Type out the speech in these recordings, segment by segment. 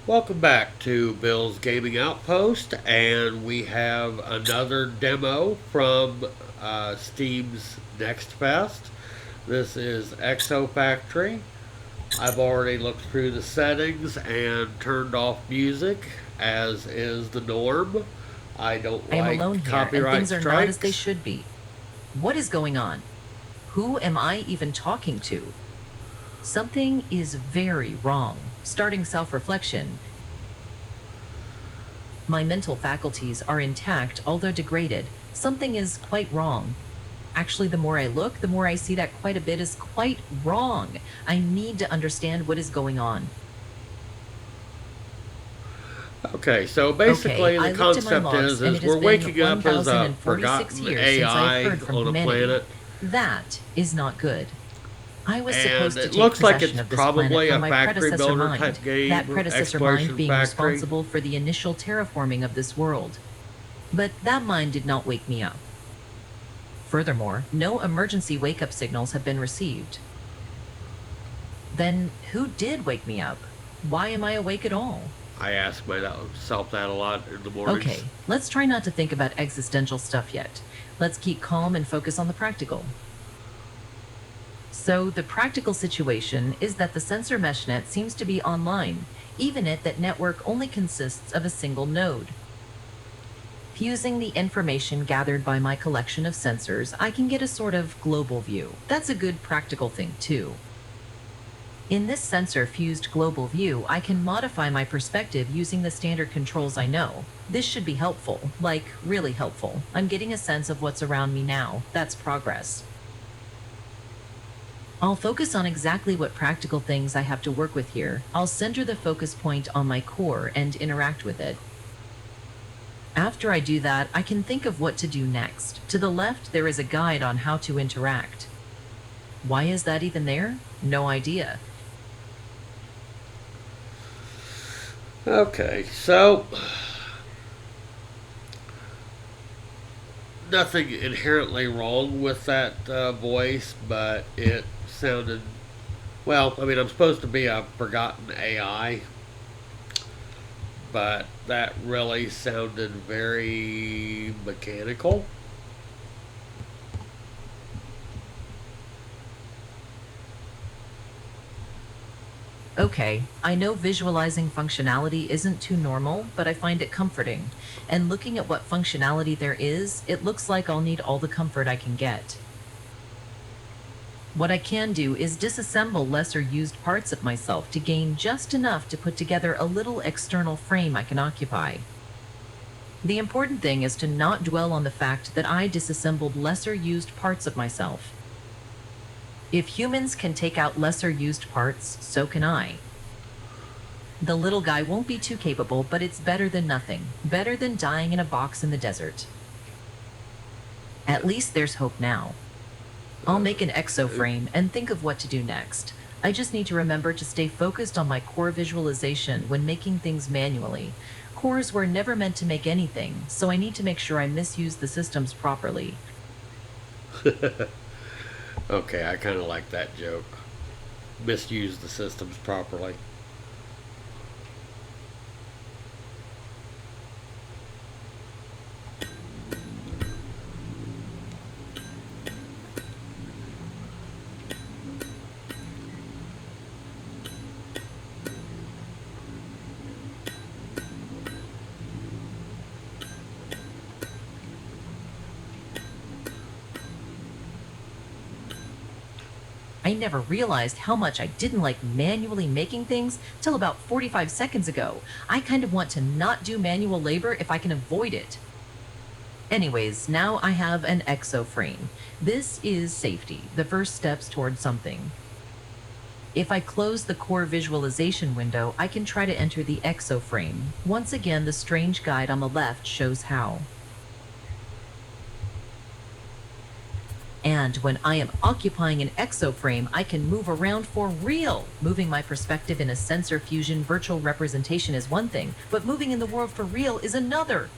Welcome back to Bill's Gaming Outpost, and we have another demo from Steam's Next Fest. This is ExoFactory. I've already looked through the settings and turned off music, as is the norm. I don't I am like alone here, and copyright things are not as they strikes. should be. What is going on? Who am I even talking to? Something is very wrong. Starting self reflection. My mental faculties are intact, although degraded. Something is quite wrong. Actually, the more I look, the more I see that quite a bit is quite wrong. I need to understand what is going on. Okay, so Okay, basically the I looked at my concept logs, and is it has we're been waking up as a 1,046 forgotten years since I've AI heard from on a humanity. planet, That is not good. I was and supposed to it take looks like possession it's of this planet probably from a my factory predecessor builder mind, type that game, predecessor mind exploration being factory. responsible for the initial terraforming of this world. But that mind did not wake me up. Furthermore, no emergency wake up signals have been received. Then who did wake me up? Why am I awake at all? I ask myself that a lot in the mornings. Okay, let's try not to think about existential stuff yet. Let's keep calm and focus on the practical. So, the practical situation is that the sensor meshnet seems to be online, even if that network only consists of a single node. Fusing the information gathered by my collection of sensors, I can get a sort of global view. That's a good practical thing, too. In this sensor fused global view, I can modify my perspective using the standard controls I know. This should be helpful, like really helpful. I'm getting a sense of what's around me now. That's progress. I'll focus on exactly what practical things I have to work with here. I'll center the focus point on my core and interact with it. After I do that, I can think of what to do next. To the left, there is a guide on how to interact. Why is that even there? No idea. Okay, so nothing inherently wrong with that voice, but it sounded, well, I mean, I'm supposed to be a forgotten AI, but that really sounded very mechanical. Okay, I know visualizing functionality isn't too normal, but I find it comforting. And looking at what functionality there is, it looks like I'll need all the comfort I can get. What I can do is disassemble lesser used parts of myself to gain just enough to put together a little external frame I can occupy. The important thing is to not dwell on the fact that I disassembled lesser used parts of myself. If humans can take out lesser used parts, so can I. The little guy won't be too capable, but it's better than nothing. Better than dying in a box in the desert. At least there's hope now. I'll make an exoframe and think of what to do next. I just need to remember to stay focused on my core visualization when making things manually. Cores were never meant to make anything, so I need to make sure I misuse the systems properly. Okay, I kind of like that joke. Misuse the systems properly. I never realized how much I didn't like manually making things till about 45 seconds ago. I kind of want to not do manual labor if I can avoid it. Anyways, now I have an exoframe. This is safety, the first steps toward something. If I close the core visualization window, I can try to enter the exoframe. Once again, the strange guide on the left shows how. And when I am occupying an exoframe, I can move around for real. Moving my perspective in a sensor fusion virtual representation is one thing, but moving in the world for real is another.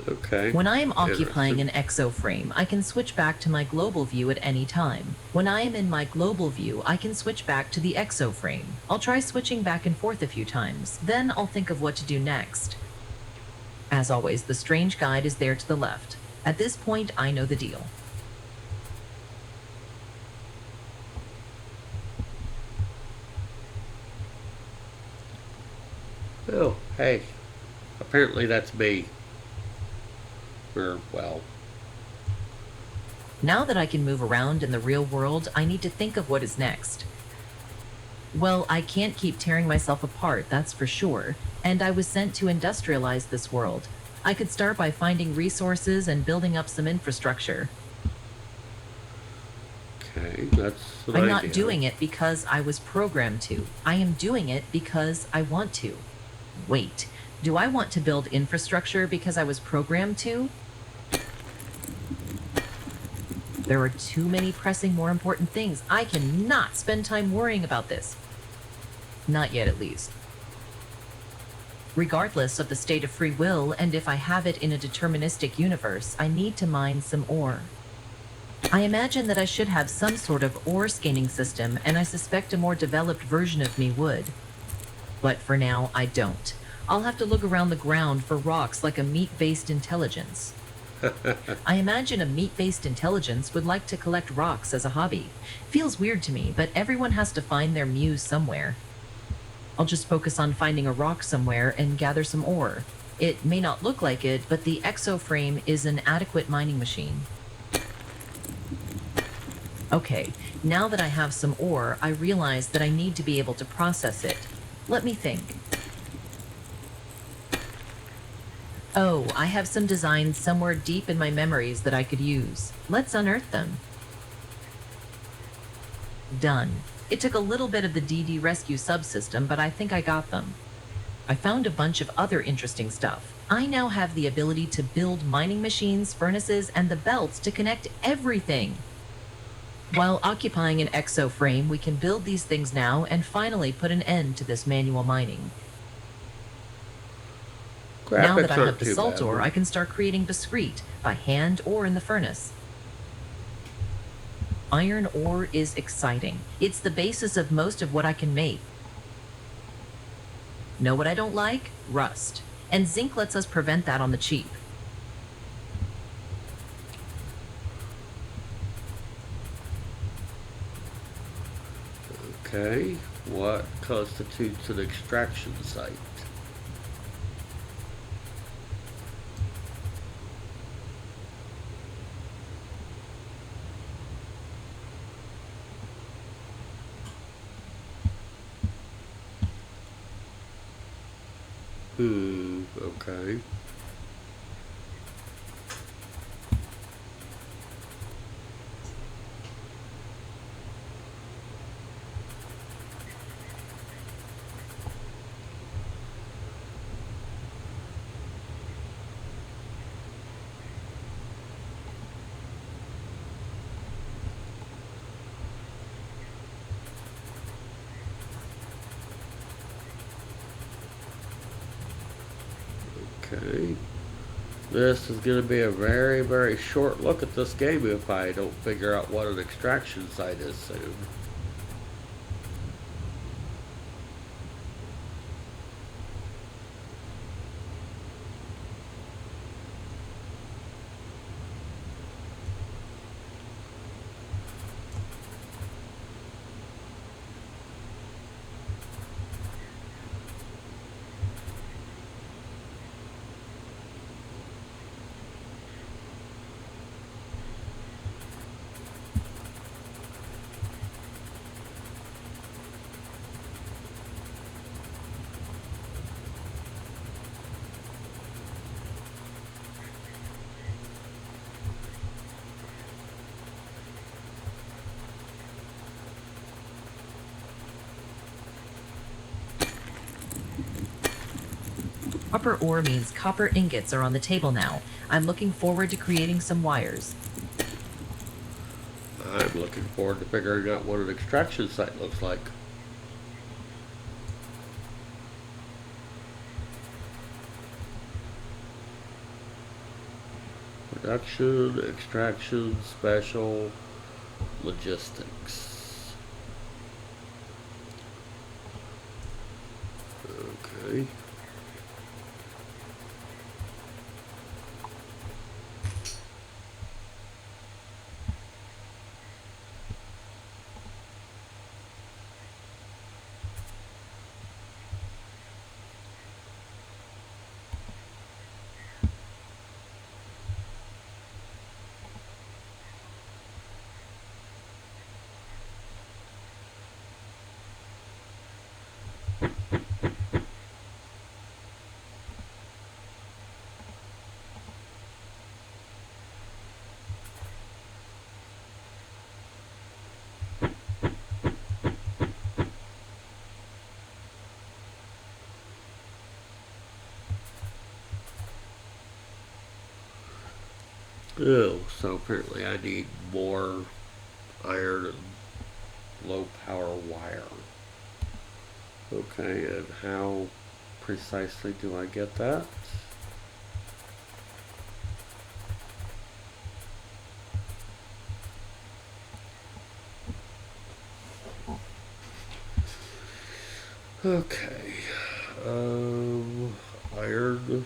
Okay. When I am occupying Interesting. an exo frame, I can switch back to my global view at any time. When I am in my global view, I can switch back to the exo frame. I'll try switching back and forth a few times, then I'll think of what to do next. As always, the strange guide is there to the left. At this point, I know the deal. Oh, hey. Apparently that's me. Or, well, Now that I can move around in the real world, I need to think of what is next. Well, I can't keep tearing myself apart, that's for sure, and I was sent to industrialize this world. I could start by finding resources and building up some infrastructure. okay. That's an I'm not idea. doing it because I was programmed to. I am doing it because I want to. Wait, do I want to build infrastructure because I was programmed to? There are too many pressing, more important things. I cannot spend time worrying about this. Not yet, at least. Regardless of the state of free will, and if I have it in a deterministic universe, I need to mine some ore. I imagine that I should have some sort of ore scanning system, and I suspect a more developed version of me would. But for now, I don't. I'll have to look around the ground for rocks like a meat-based intelligence. I imagine a meat-based intelligence would like to collect rocks as a hobby. Feels weird to me, but everyone has to find their muse somewhere. I'll just focus on finding a rock somewhere and gather some ore. It may not look like it, but the exoframe is an adequate mining machine. Okay, now that I have some ore, I realize that I need to be able to process it. Let me think. Oh, I have some designs somewhere deep in my memories that I could use. Let's unearth them. Done. It took a little bit of the DD rescue subsystem, but I think I got them. I found a bunch of other interesting stuff. I now have the ability to build mining machines, furnaces, and the belts to connect everything. While occupying an exo frame, we can build these things now and finally put an end to this manual mining. Now that Graphics I have aren't the too salt ore, bad. I can start creating discrete, by hand or in the furnace. Iron ore is exciting. It's the basis of most of what I can make. Know what I don't like? Rust. And zinc lets us prevent that on the cheap. Okay. What constitutes an extraction site? Okay. Okay. This is going to be a very, very short look at this game if I don't figure out what an extraction site is soon. Copper ore means copper ingots are on the table now. I'm looking forward to creating some wires. I'm looking forward to figuring out what an extraction site looks like. Production, extraction, special, logistics. Okay. Oh, so apparently I need more iron and low power wire. Okay, and how precisely do I get that? Okay. Iron.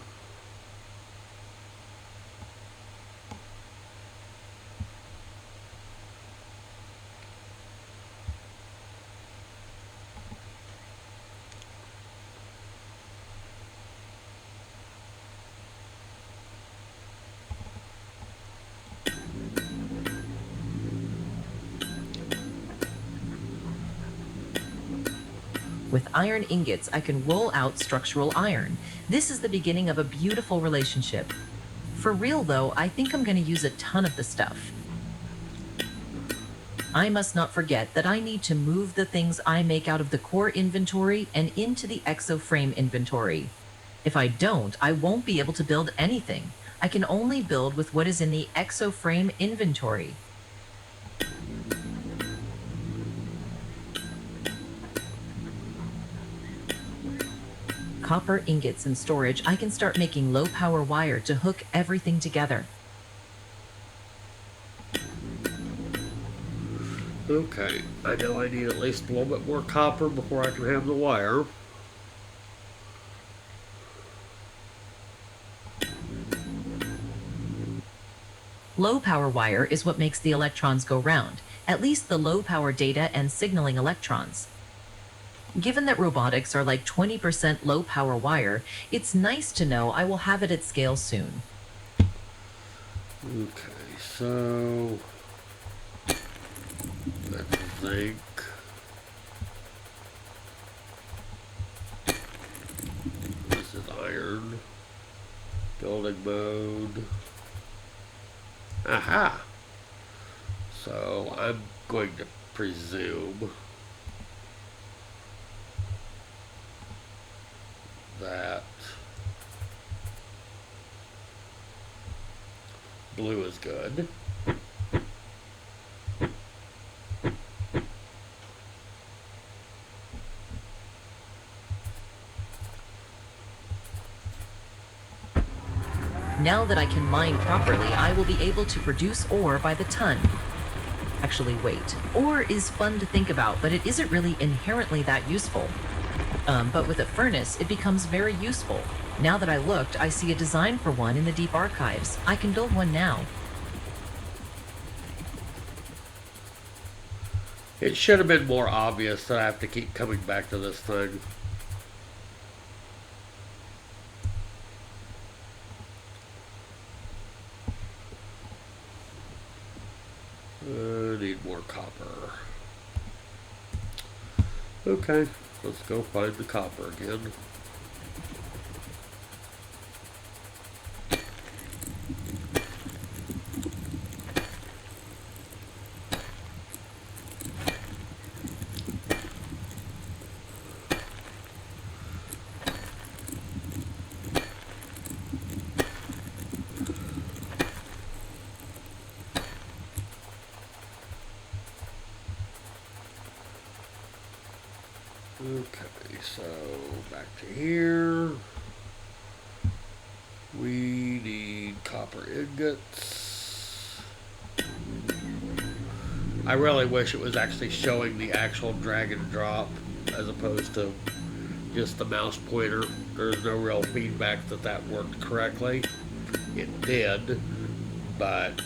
With iron ingots, I can roll out structural iron. This is the beginning of a beautiful relationship. For real though, I think I'm going to use a ton of the stuff. I must not forget that I need to move the things I make out of the core inventory and into the ExoFrame inventory. If I don't, I won't be able to build anything. I can only build with what is in the ExoFrame inventory. Copper ingots in storage, I can start making low power wire to hook everything together. Okay, I know I need at least a little bit more copper before I can have the wire. Low power wire is what makes the electrons go round, at least the low power data and signaling electrons. Given that robotics are like 20% low power wire, it's nice to know I will have it at scale soon. Okay, so that's zinc. This is iron. Building mode. Aha! So I'm going to presume that blue is good. Now that I can mine properly, I will be able to produce ore by the ton. Actually, wait. Ore is fun to think about, but it isn't really inherently that useful. But with a furnace, it becomes very useful. Now that I looked, I see a design for one in the deep archives. I can build one now. It should have been more obvious that I have to keep coming back to this thing. Need more copper. Okay, let's go find the copper again. Okay, so back to here. We need copper ingots. I really wish it was actually showing the actual drag and drop as opposed to just the mouse pointer. There's no real feedback that that worked correctly. It did, but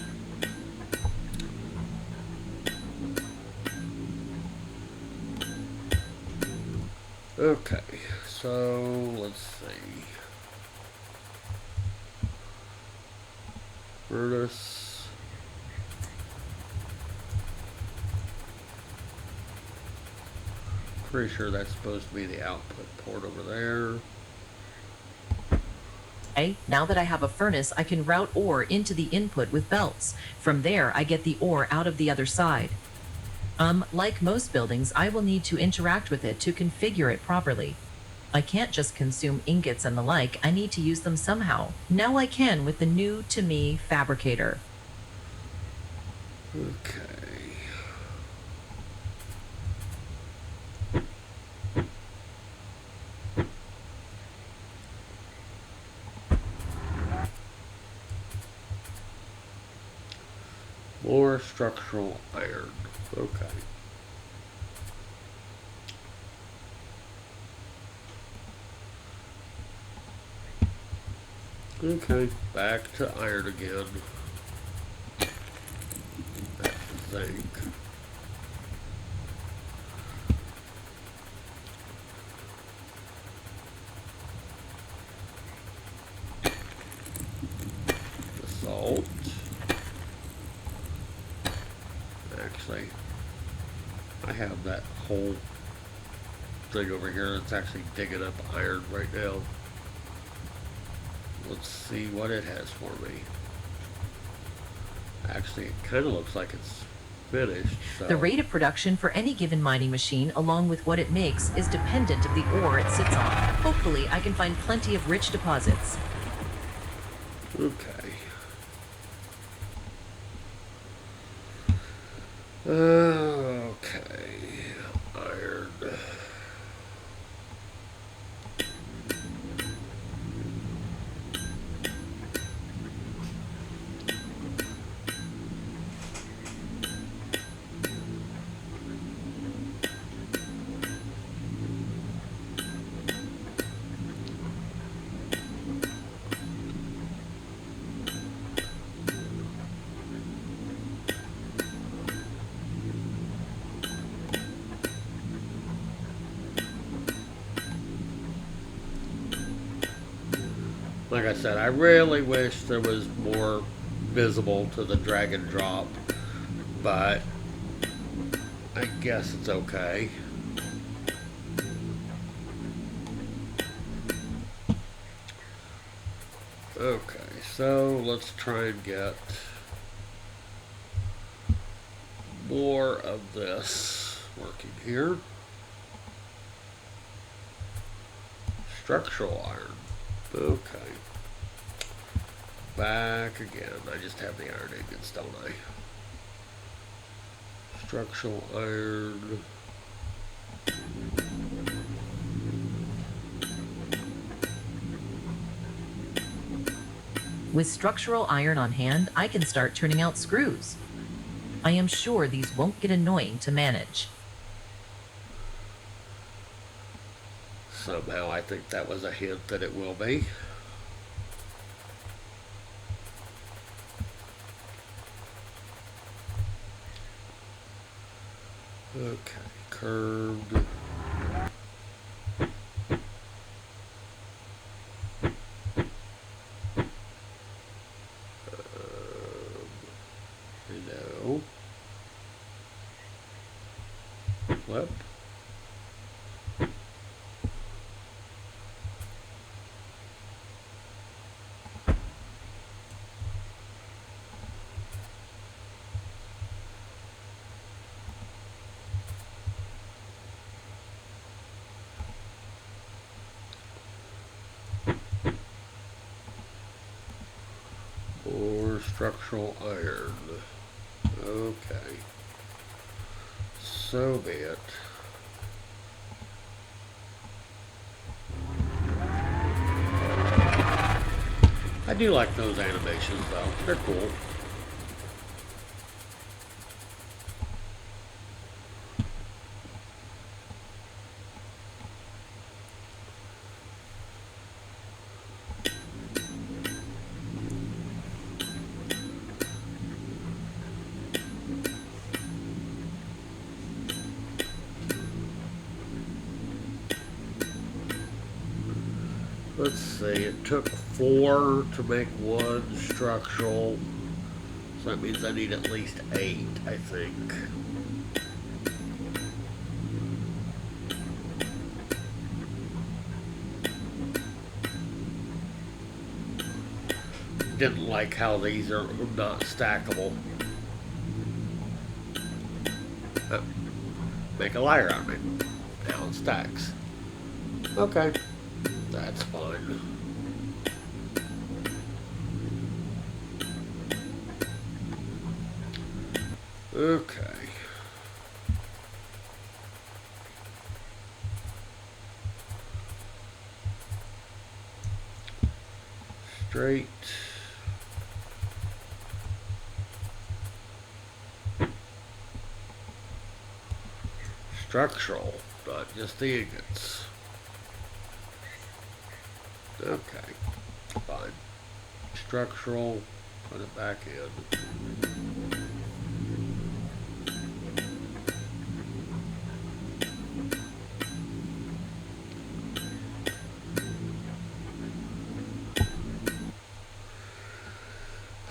okay, so let's see. Furnace. Pretty sure that's supposed to be the output port over there. Okay, now that I have a furnace, I can route ore into the input with belts. From there, I get the ore out of the other side. Like most buildings, I will need to interact with it to configure it properly. I can't just consume ingots and the like, I need to use them somehow. Now I can with the new to me fabricator. Okay. More structural iron. Okay. Okay, back to iron again. That's zinc. The salt. Actually, I have that whole thing over here that's actually digging up iron right now. Let's see what it has for me. Actually, it kind of looks like it's finished. So. The rate of production for any given mining machine, along with what it makes, is dependent of the ore it sits on. Hopefully, I can find plenty of rich deposits. Okay. Okay. Iron. Like I said, I really wish there was more visible to the drag and drop, but I guess it's okay. Okay, so let's try and get more of this working here. Structural iron. Okay. Back again. I just have the iron ingots, don't I? Structural iron. With structural iron on hand, I can start turning out screws. I am sure these won't get annoying to manage. Somehow I think that was a hint that it will be. Okay, curved. No. Flip. Or structural iron. Okay. So be it. I do like those animations though. They're cool. Let's see, it took 4 to make one structural. So that means I need at least 8, I think. Didn't like how these are not stackable. Make a liar out of it. Now it stacks. Okay, that's fine. Okay. Straight. Structural, not just the ingots. Okay, fine. Structural, put it back in.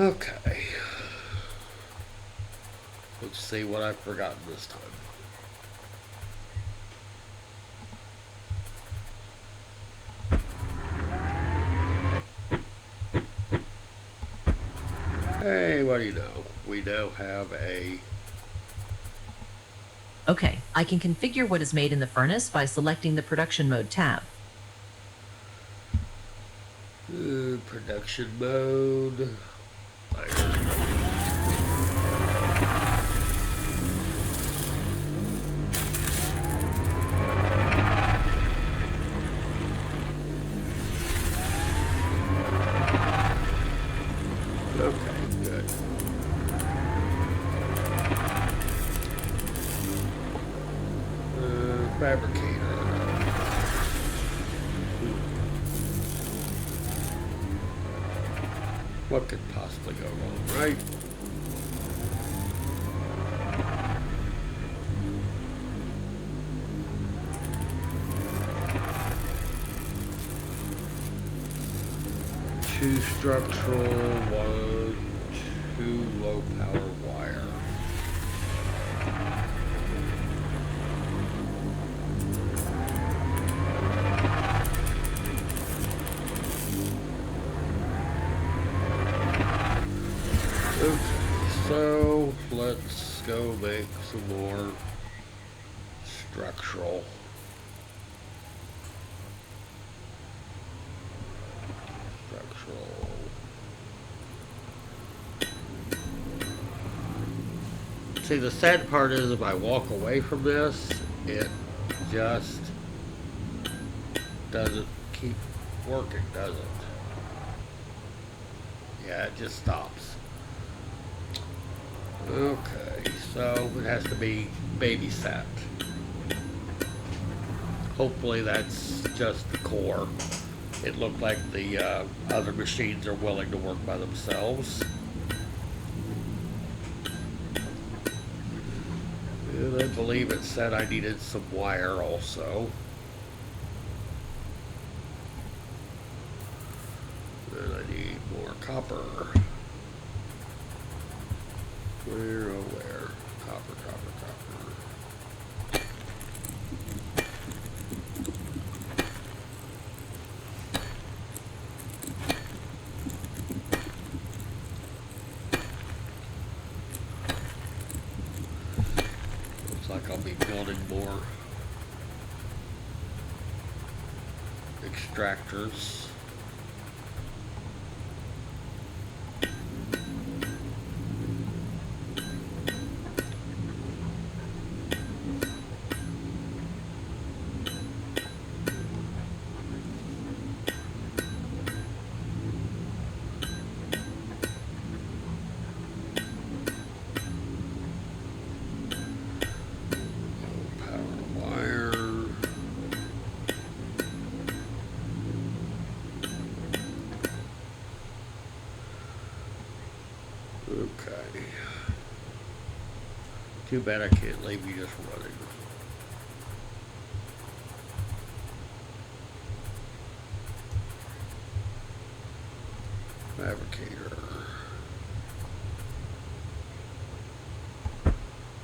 Okay. Let's see what I've forgotten this time. Hey, what do you know? We now have a... Okay, I can configure what is made in the furnace by selecting the production mode tab. Production mode. Okay, good. Fabricator. What could possibly go wrong, right? Two structural, 1, 2 low power wire. Okay, so let's go make some more structural. See, the sad part is if I walk away from this, it just doesn't keep working, does it? Yeah, it just stops. Okay, so it has to be babysat. Hopefully that's just the core. It looked like the other machines are willing to work by themselves. And I believe it said I needed some wire also. And I need more copper. Where, oh where? Copper, copper, copper. Looks like I'll be building more extractors. Too bad I can't leave you just running. Fabricator.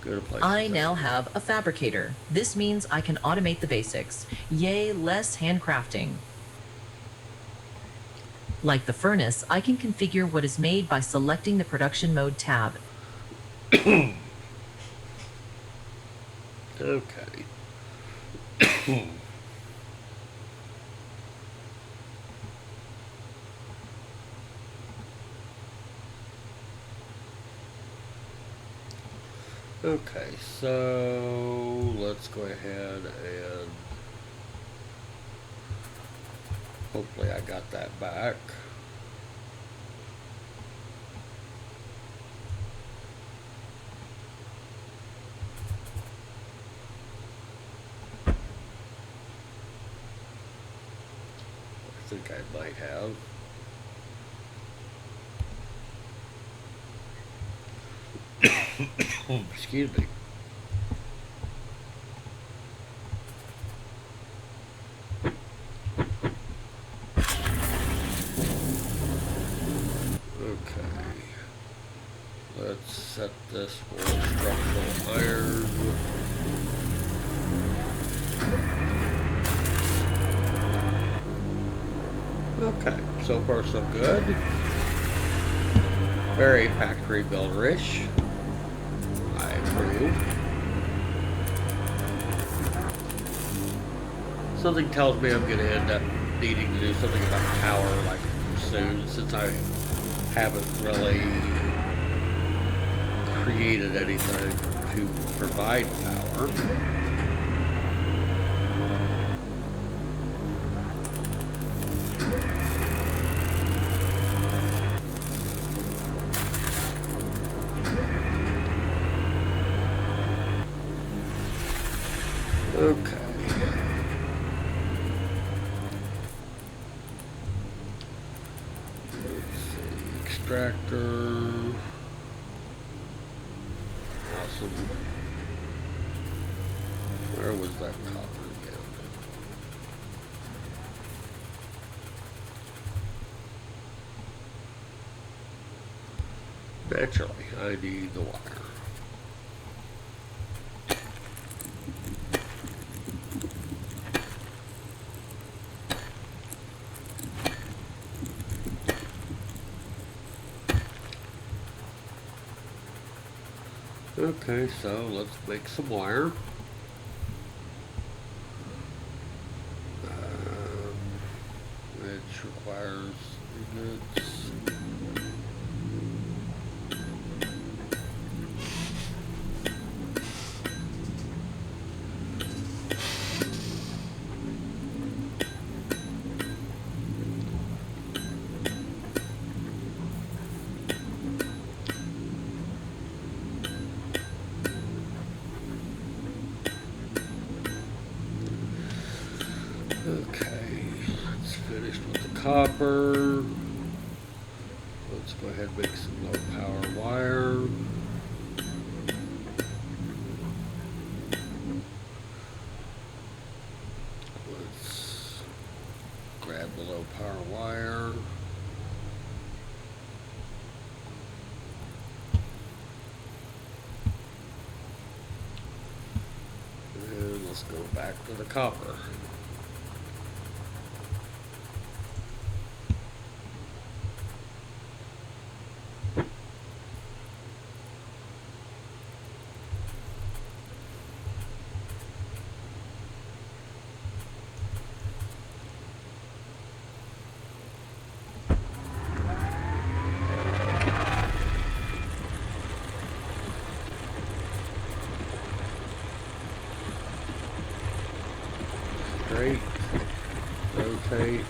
Go to place. I now have a fabricator. This means I can automate the basics. Yay, less handcrafting. Like the furnace, I can configure what is made by selecting the production mode tab. Okay. Okay, so let's go ahead and hopefully I got that back. I think I might have. Excuse me. Okay. Let's set this for structural iron. Okay, so far so good. Very factory builder-ish. I approve. Something tells me I'm going to end up needing to do something about power like soon, since I haven't really created anything to provide power. Okay. Let's see. Extractor. Awesome. Where was that copper again? Naturally, I need the wire. Okay, so let's make some wire. Which requires ingots. Okay, let's finish with the copper. Let's go ahead and make some low power wire. Let's grab the low power wire. And let's go back to the copper. Straight, rotate.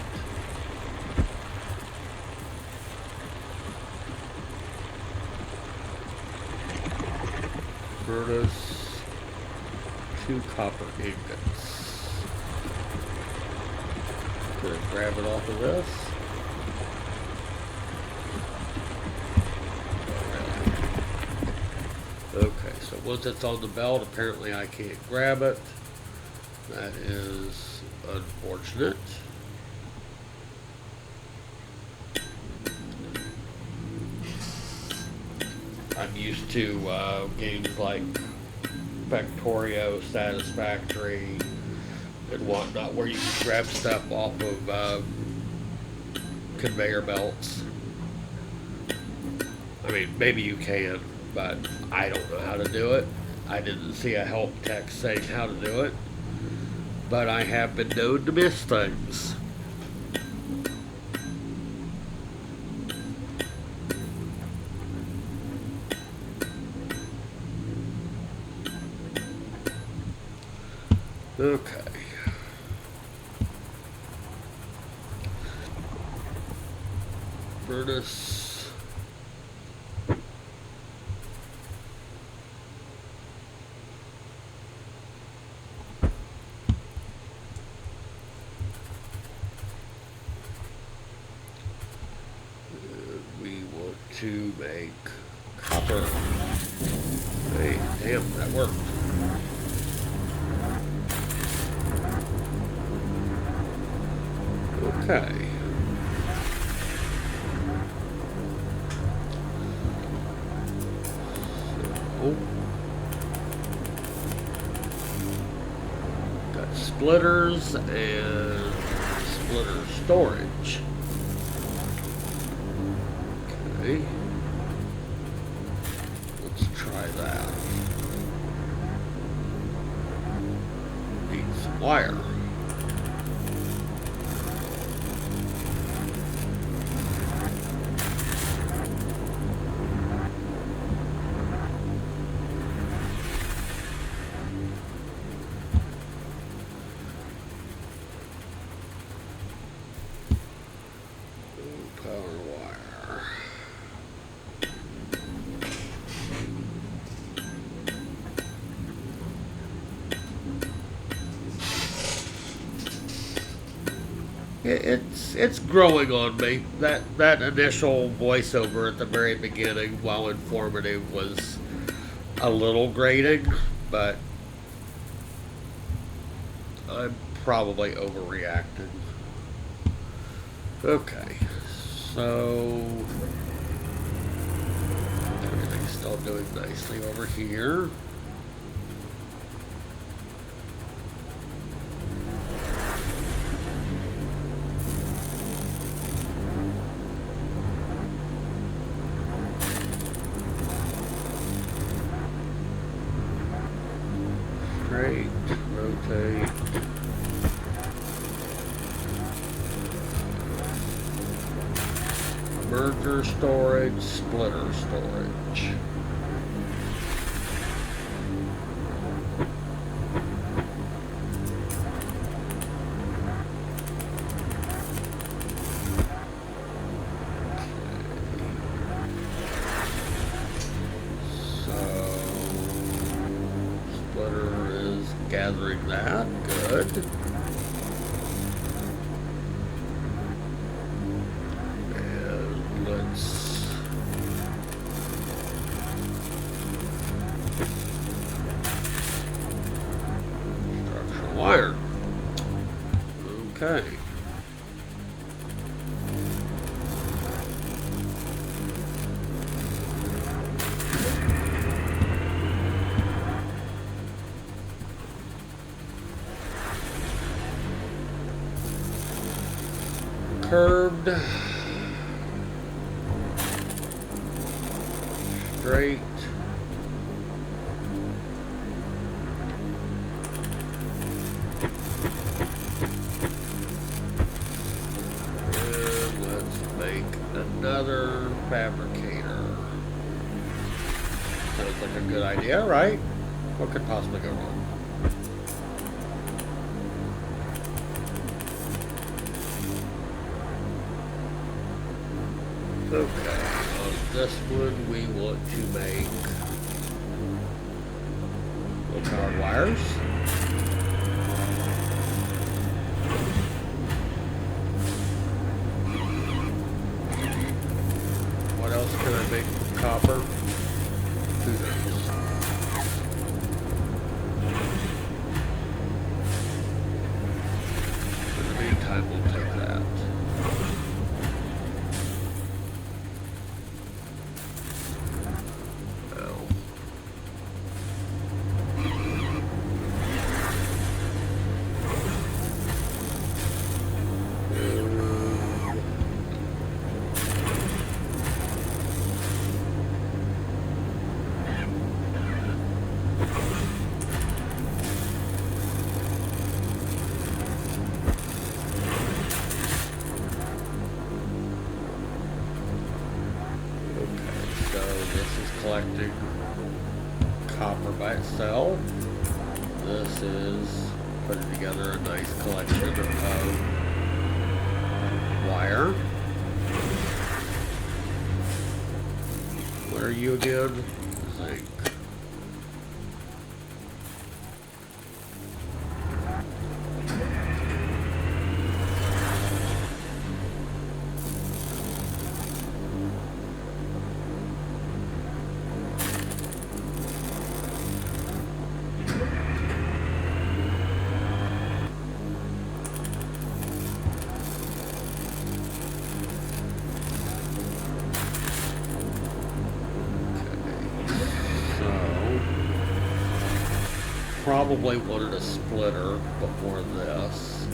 Furnace, 2 copper ingots. Gonna grab it off of this. once it's on the belt, apparently I can't grab it. That is unfortunate. I'm used to games like Factorio, Satisfactory, and whatnot, where you can grab stuff off of conveyor belts. I mean, maybe you can, but I don't know how to do it. I didn't see a help text saying how to do it, but I have been known to miss things. Okay. Furnace. We want to make copper. Hey, damn, that worked. Okay. So, got splitters and splitter storage. Okay. Let's try that. Need some wire. Power wire. It's growing on me. That initial voiceover at the very beginning, while informative, was a little grating, but I'm probably overreacting. Okay, so everything's still doing nicely over here. Straight, rotate. Merger storage, splitter storage. So, splitter is gathering that. Good. Structural wire. Okay. Curved. Straight. And let's make another fabricator. Sounds like a good idea, right? What could possibly go wrong? Okay, on this one we want to make little power wires. What else can I make from copper? Who knows? by itself. This is putting together a nice collection of wire. What are you again? Zinc. Probably wanted a splitter before this.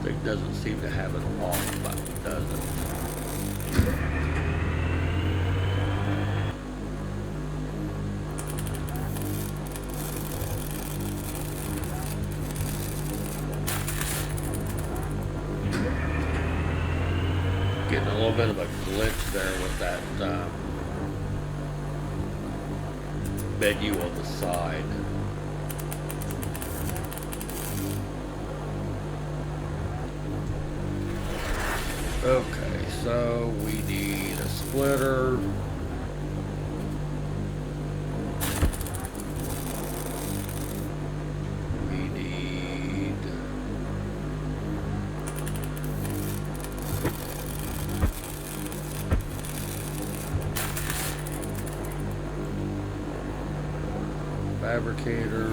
Thing doesn't seem to have an off button, does it? Getting a little bit of a glitch there with that menu on the side. Okay, so we need a splitter. We need fabricator.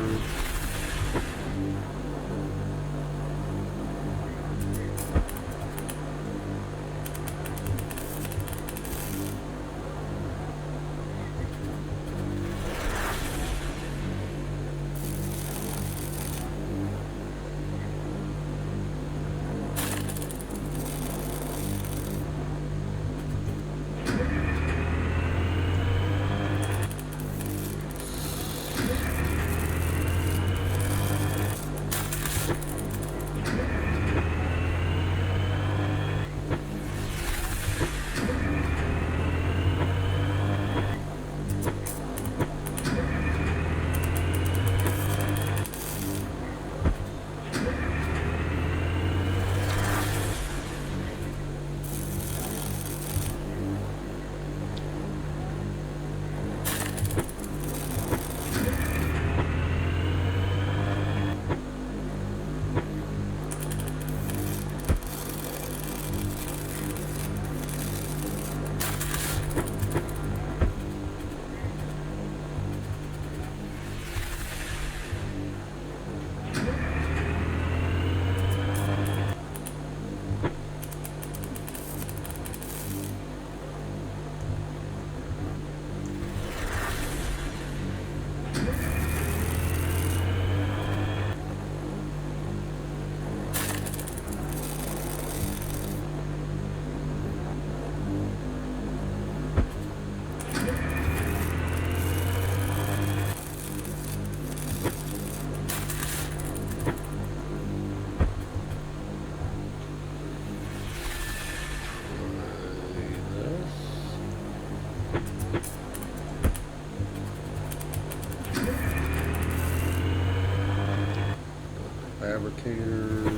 Fabricator.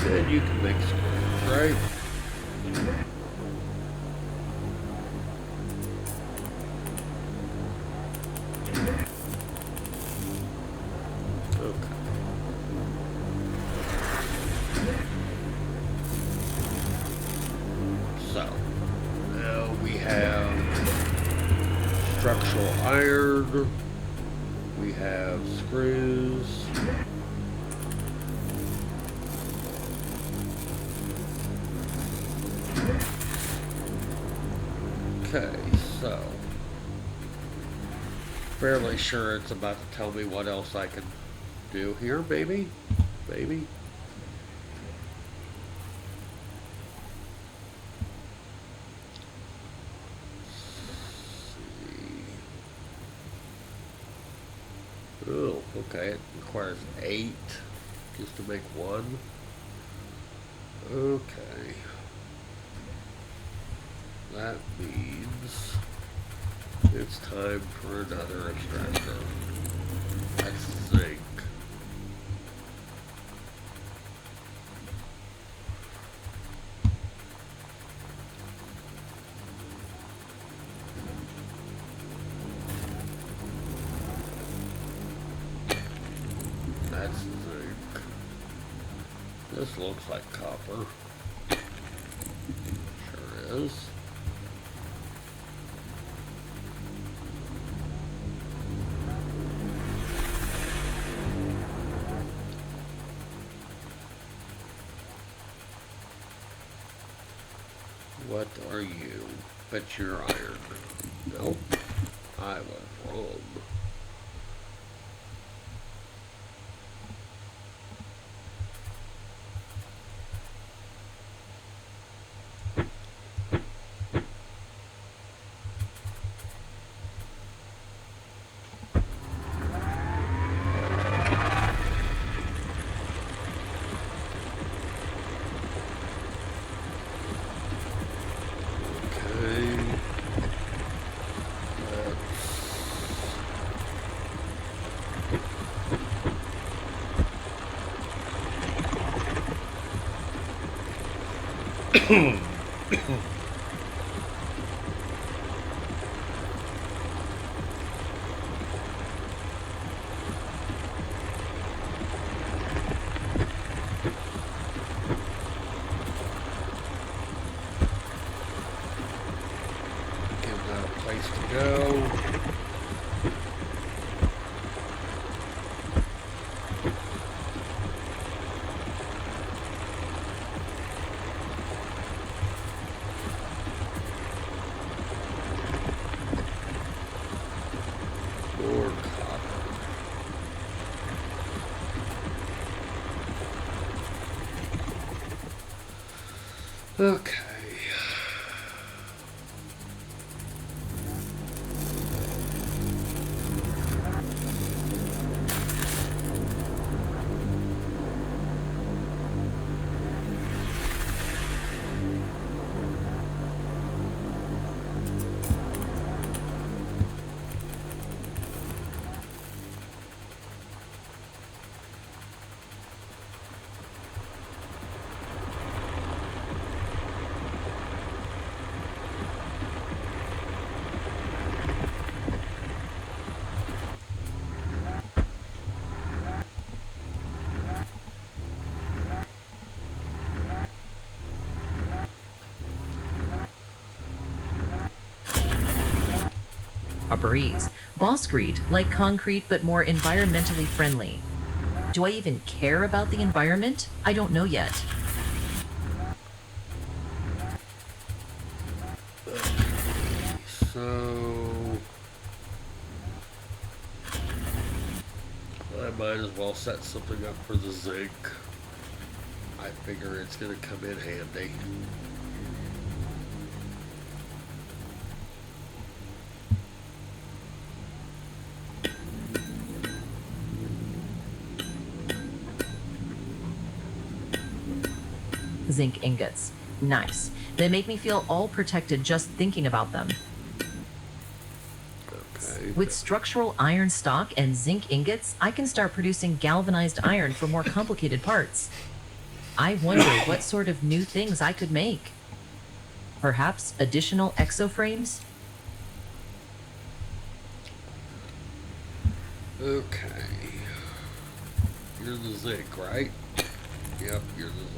Then you can make screws, right? Okay. So, now we have structural iron, we have screws, Okay, so fairly sure it's about to tell me what else I can do here, maybe? Maybe? Oh, okay, it requires 8 just to make one. Okay. That means it's time for another extractor. That's zinc. That's zinc. This looks like copper. Sure is. What are you? Bet you're iron. Nope. I was wrong. Okay. Give that a place to go. More copper. Okay. A breeze. Boss greed, like concrete but more environmentally friendly. Do I even care about the environment? I don't know yet. So I might as well set something up for the zinc. I figure it's gonna come in handy. Zinc ingots. Nice. They make me feel all protected just thinking about them. Okay. With structural iron stock and zinc ingots, I can start producing galvanized iron for more complicated parts. I wonder what sort of new things I could make. Perhaps additional exoframes? Okay. You're the zinc, right? Yep, you're the zinc.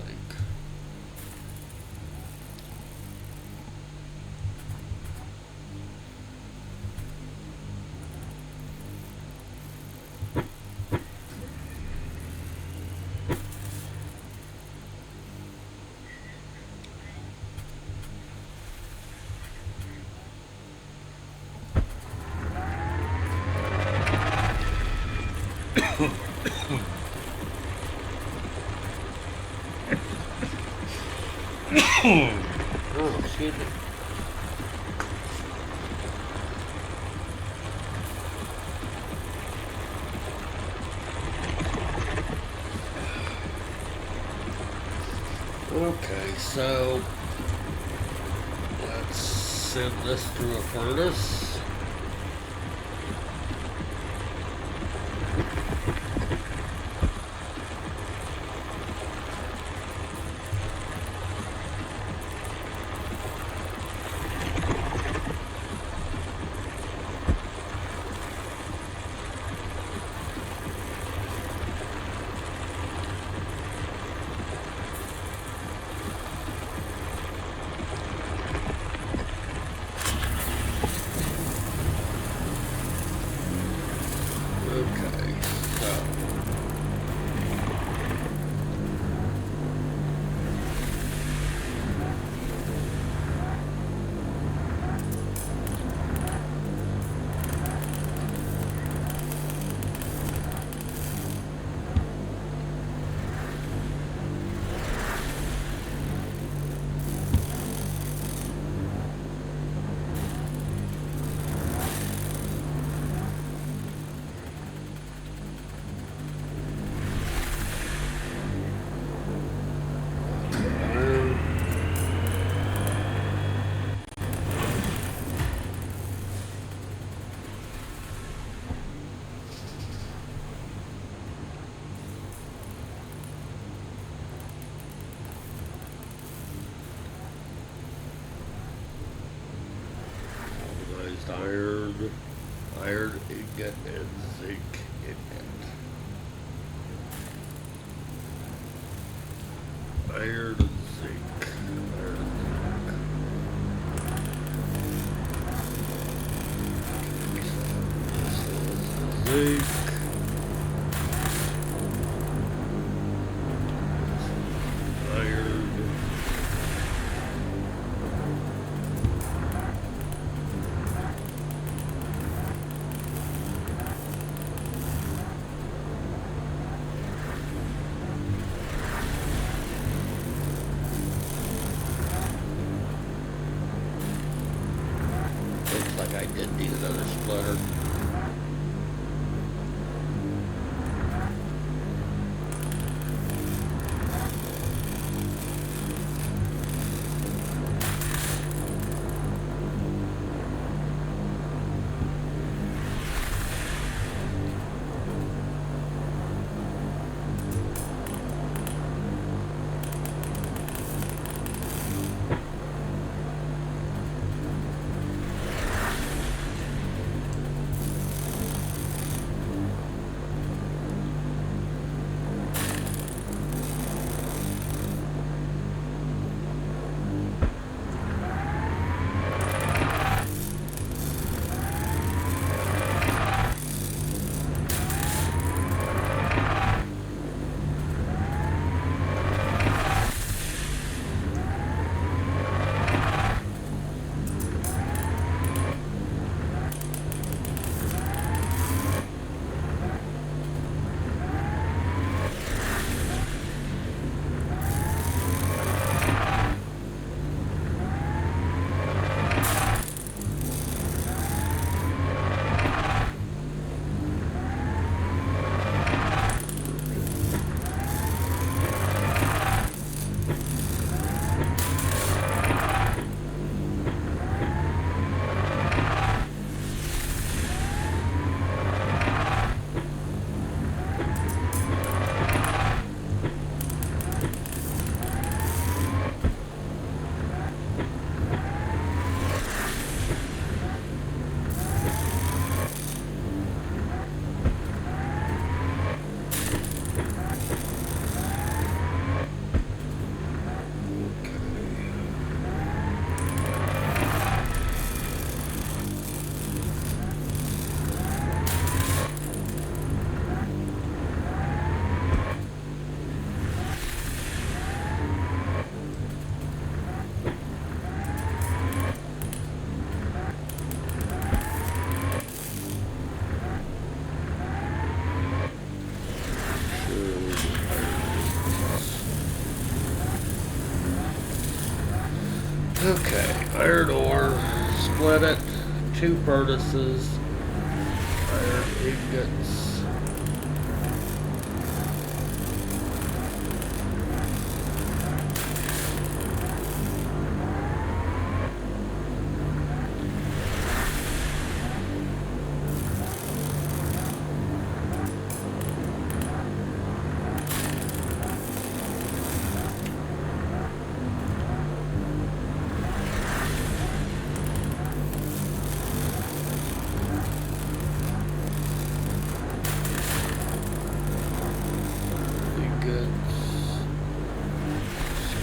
Oh, excuse me. Okay, so let's send this through a furnace. Okay, so galvanized iron ingot, and zinc ingot. Iron and zinc. Iron and zinc. This is zinc. Iron. Looks like I did need another splitter. Okay, iron ore, split it, 2 furnaces, iron ingots.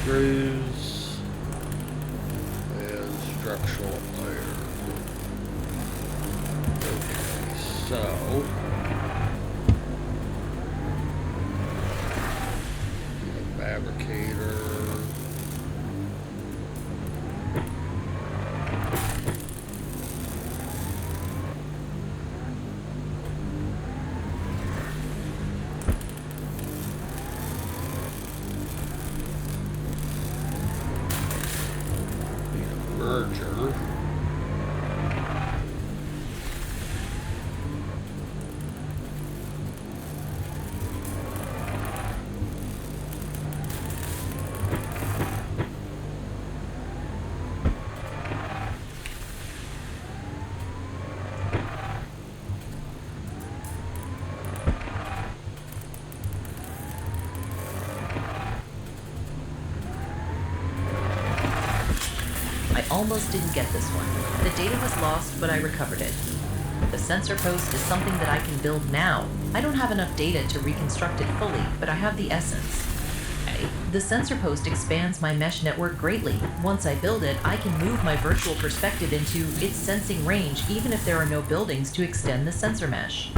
Screws and structural iron. Okay, so a fabricator. Merger. I almost didn't get this one. The data was lost, but I recovered it. The sensor post is something that I can build now. I don't have enough data to reconstruct it fully, but I have the essence. The sensor post expands my mesh network greatly. Once I build it, I can move my virtual perspective into its sensing range even if there are no buildings to extend the sensor mesh.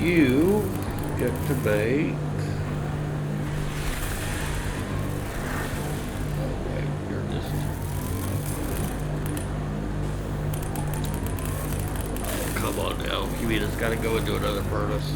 You get to make. Oh wait, you're just. Oh, come on now. You mean it's got to go into another furnace?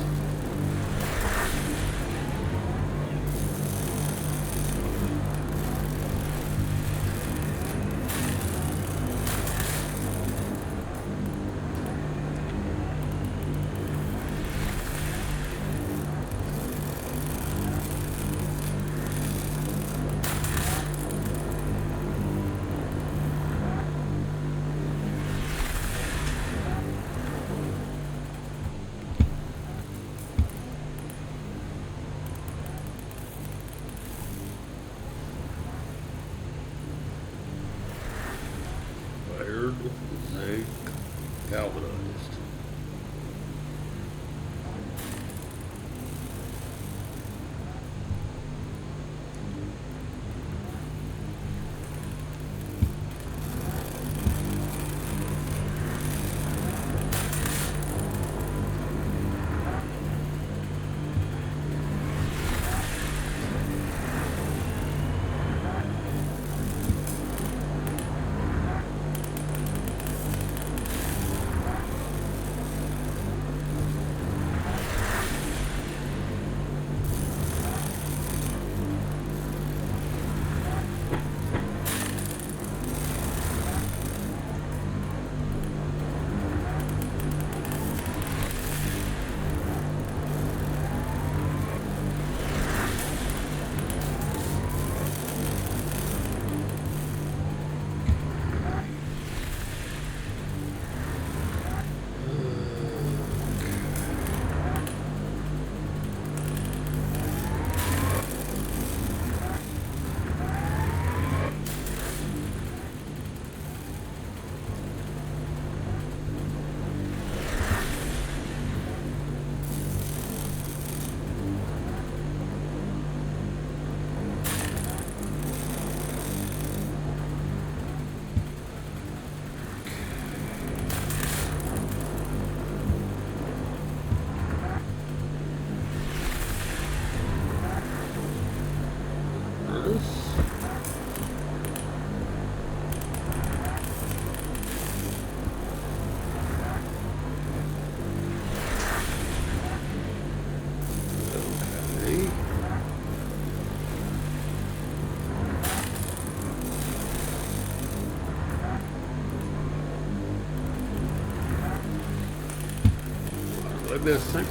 I missing?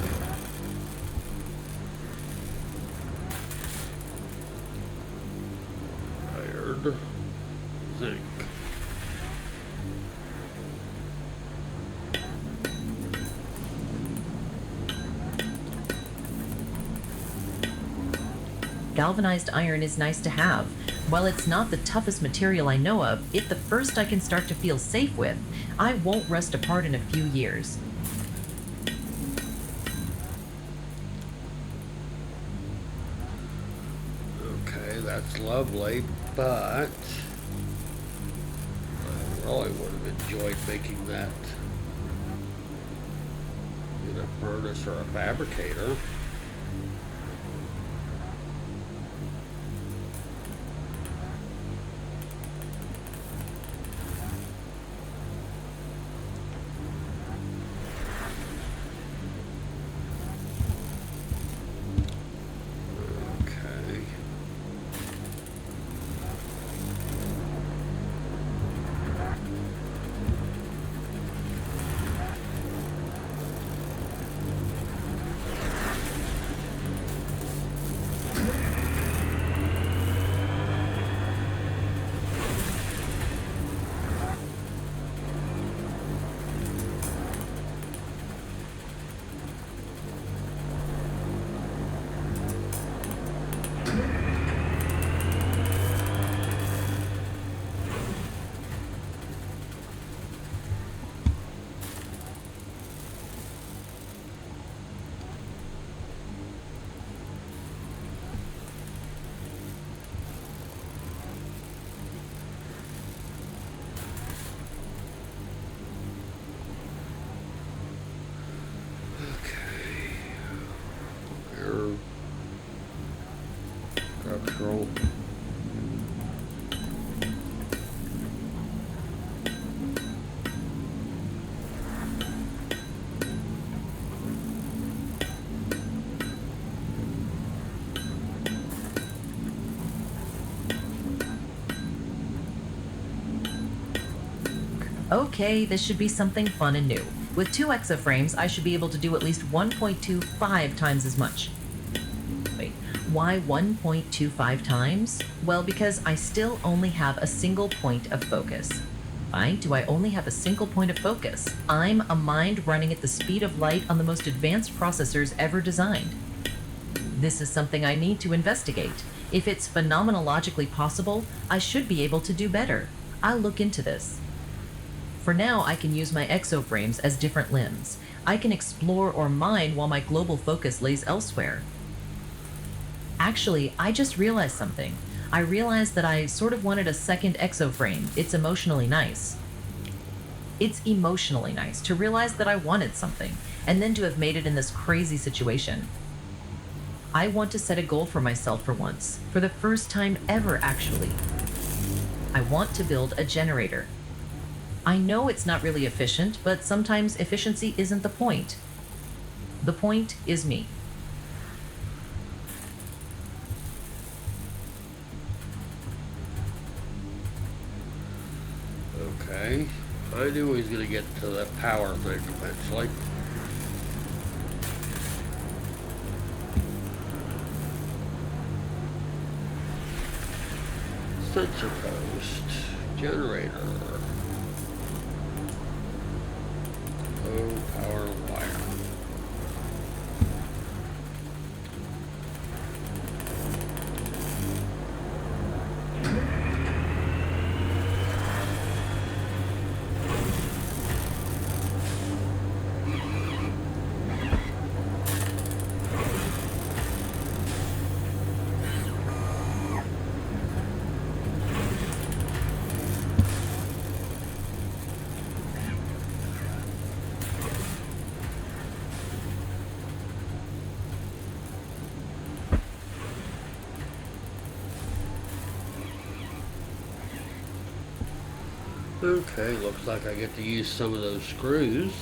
Iron, zinc. Galvanized iron is nice to have. While it's not the toughest material I know of, it's the first I can start to feel safe with. I won't rust apart in a few years. Okay, that's lovely, but I really would have enjoyed making that in a furnace or a fabricator. Okay. Air structural. Okay, this should be something fun and new. With 2 exoframes, I should be able to do at least 1.25 times as much. Wait, why 1.25 times? Well, because I still only have a single point of focus. Why do I only have a single point of focus? I'm a mind running at the speed of light on the most advanced processors ever designed. This is something I need to investigate. If it's phenomenologically possible, I should be able to do better. I'll look into this. For now, I can use my exoframes as different limbs. I can explore or mine while my global focus lays elsewhere. Actually, I just realized something. I realized that I sort of wanted a second exoframe. It's emotionally nice. It's emotionally nice to realize that I wanted something, and then to have made it in this crazy situation. I want to set a goal for myself for once, for the first time ever, actually. I want to build a generator. I know it's not really efficient, but sometimes efficiency isn't the point. The point is me. Okay. I knew he was going to get to that power thing eventually. Sensor post. Generator. Low power wire. Okay, looks like I get to use some of those screws.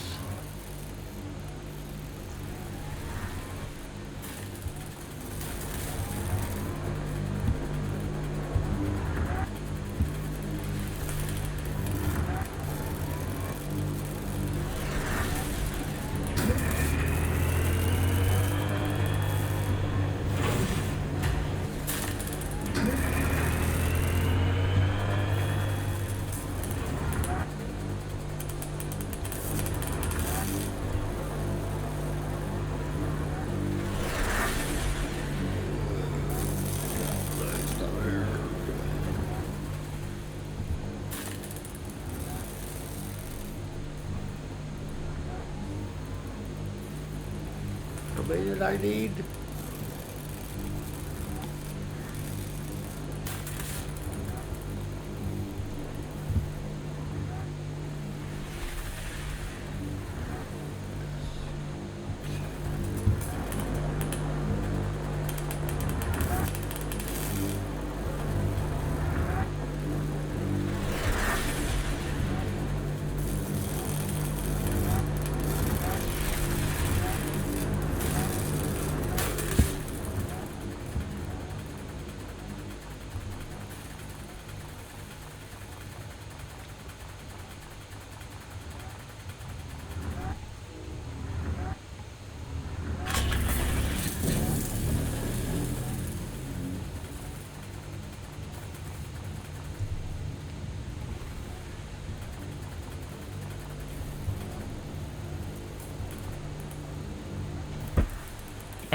How many did I need?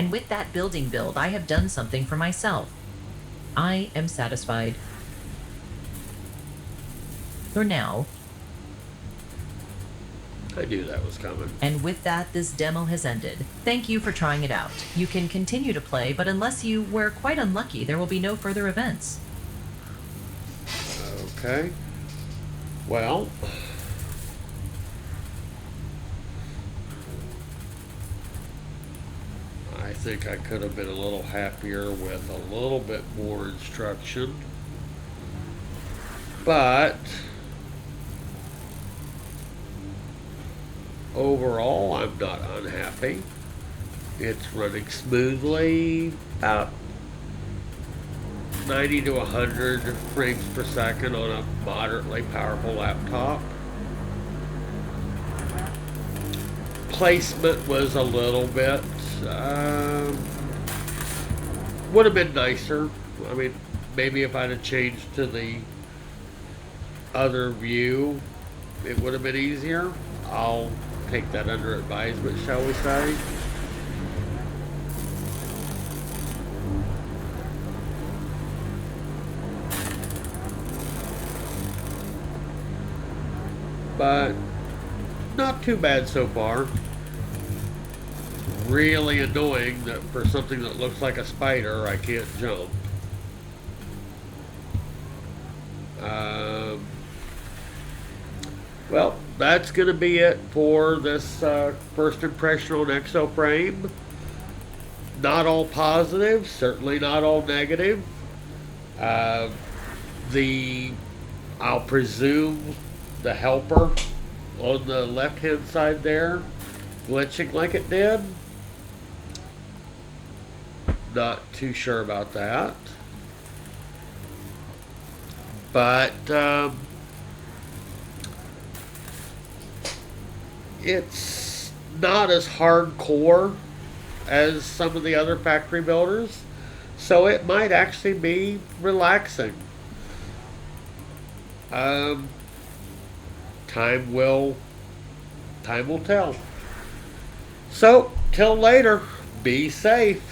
And with that building build, I have done something for myself. I am satisfied. For now. I knew that was coming. And with that, this demo has ended. Thank you for trying it out. You can continue to play, but unless you were quite unlucky, there will be no further events. Okay. Well, I think I could have been a little happier with a little bit more instruction. But overall, I'm not unhappy. It's running smoothly, about 90 to 100 frames per second on a moderately powerful laptop. Placement was a little bit, would have been nicer. I mean, maybe if I'd have changed to the other view, it would have been easier. I'll take that under advisement, shall we say. But not too bad so far. Really annoying that for something that looks like a spider, I can't jump. Well, that's going to be it for this first impression on ExoFrame. Not all positive, certainly not all negative. Uh, the, I'll presume the helper on the left hand side there glitching like it did. Not too sure about that. But it's not as hardcore as some of the other factory builders, so it might actually be relaxing. Um, time will tell. So till later, be safe.